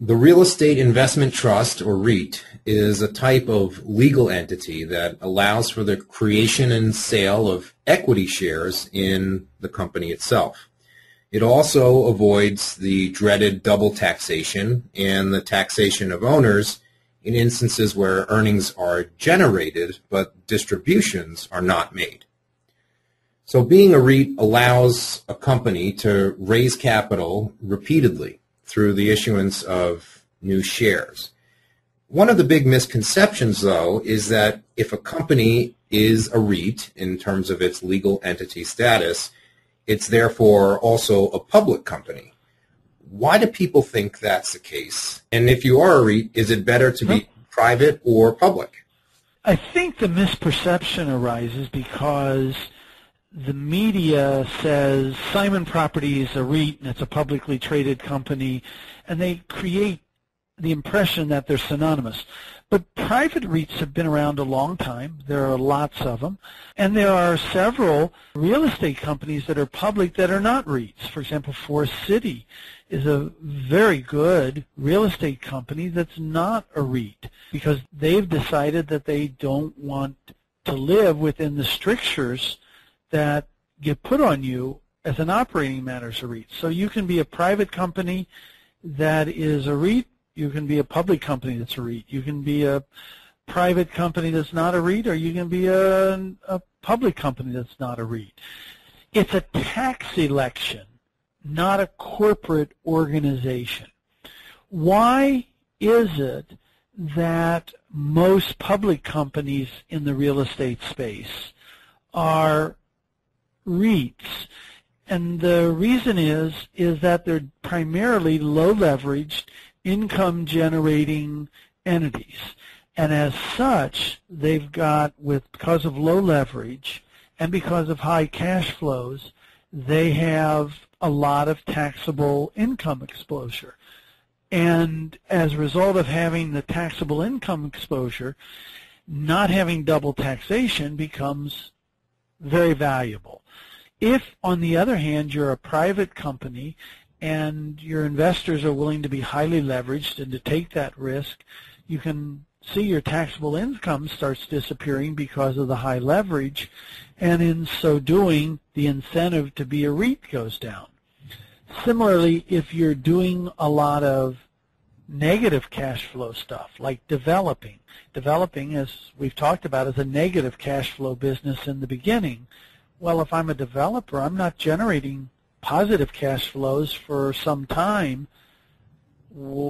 The real estate investment trust, or REIT, is a type of legal entity that allows for the creation and sale of equity shares in the company itself. It also avoids the dreaded double taxation and the taxation of owners in instances where earnings are generated but distributions are not made. So being a REIT allows a company to raise capital repeatedly through the issuance of new shares. One of the big misconceptions, though, is that if a company is a REIT in terms of its legal entity status, it's therefore also a public company. Why do people think that's the case? And if you are a REIT, is it better to be private or public? I think the misperception arises because the media says Simon Property is a REIT and it's a publicly traded company, and they create the impression that they're synonymous. But private REITs have been around a long time. There are lots of them. And there are several real estate companies that are public that are not REITs. For example, Forest City is a very good real estate company that's not a REIT because they've decided that they don't want to live within the strictures that get put on you as an operating matter as a REIT. So you can be a private company that is a REIT. You can be a public company that's a REIT. You can be a private company that's not a REIT, or you can be a public company that's not a REIT. It's a tax election, not a corporate organization. Why is it that most public companies in the real estate space are REITs? And the reason is that they're primarily low-leveraged, income-generating entities. And as such, they've got, because of low leverage and because of high cash flows, they have a lot of taxable income exposure. And as a result of having the taxable income exposure, not having double taxation becomes very valuable. If, on the other hand, you're a private company and your investors are willing to be highly leveraged and to take that risk, you can see your taxable income starts disappearing because of the high leverage, and in so doing, the incentive to be a REIT goes down. Similarly, if you're doing a lot of negative cash flow stuff, like developing, as we've talked about, is a negative cash flow business in the beginning. Well, if I'm a developer, I'm not generating positive cash flows for some time.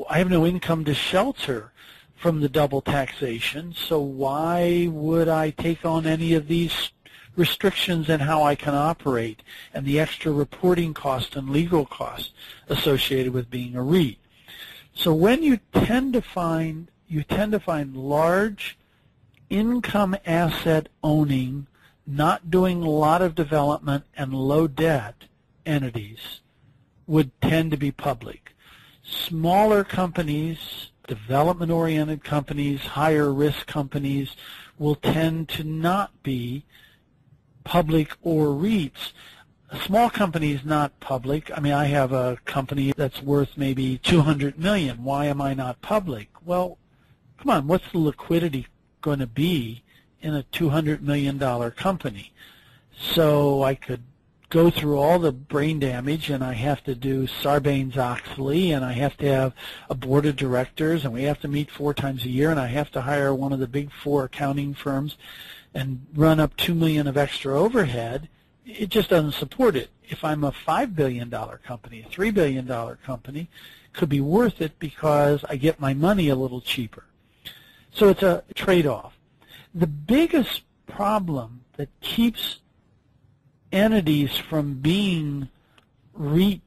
I have no income to shelter from the double taxation, so why would I take on any of these restrictions in how I can operate and the extra reporting cost and legal costs associated with being a REIT? So when you tend to find large income asset owning, not doing a lot of development and low debt entities would tend to be public. Smaller companies, development-oriented companies, higher risk companies will tend to not be public or REITs. A small company is not public. I mean, I have a company that's worth maybe $200 million. Why am I not public? Well, come on, what's the liquidity going to be in a $200 million company? So I could go through all the brain damage, and I have to do Sarbanes-Oxley, and I have to have a board of directors, and we have to meet 4 times a year, and I have to hire one of the big 4 accounting firms and run up $2 million of extra overhead. It just doesn't support it. If I'm a $5 billion company, a $3 billion company, it could be worth it because I get my money a little cheaper. So it's a trade-off. The biggest problem that keeps entities from being REIT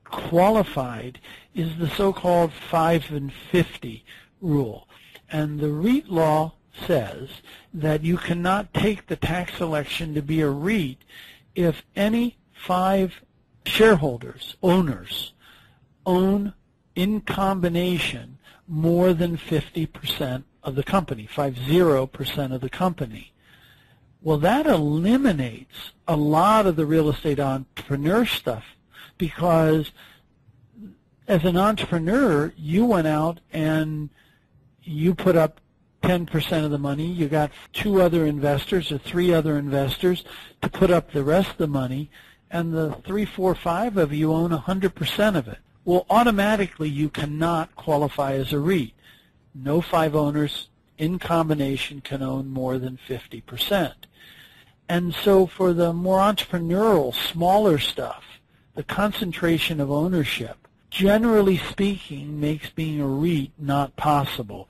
qualified is the so-called 5 and 50 rule. And the REIT law says that you cannot take the tax election to be a REIT if any 5 shareholders, owners, own in combination more than 50% of the company, 50% of the company. Well, that eliminates a lot of the real estate entrepreneur stuff because As an entrepreneur, you went out and you put up 10% of the money. You got 2 other investors or 3 other investors to put up the rest of the money, and the 3, 4, 5 of you own 100% of it. Well, automatically you cannot qualify as a REIT. No 5 owners in combination can own more than 50%. And so for the more entrepreneurial, smaller stuff, the concentration of ownership, generally speaking, makes being a REIT not possible.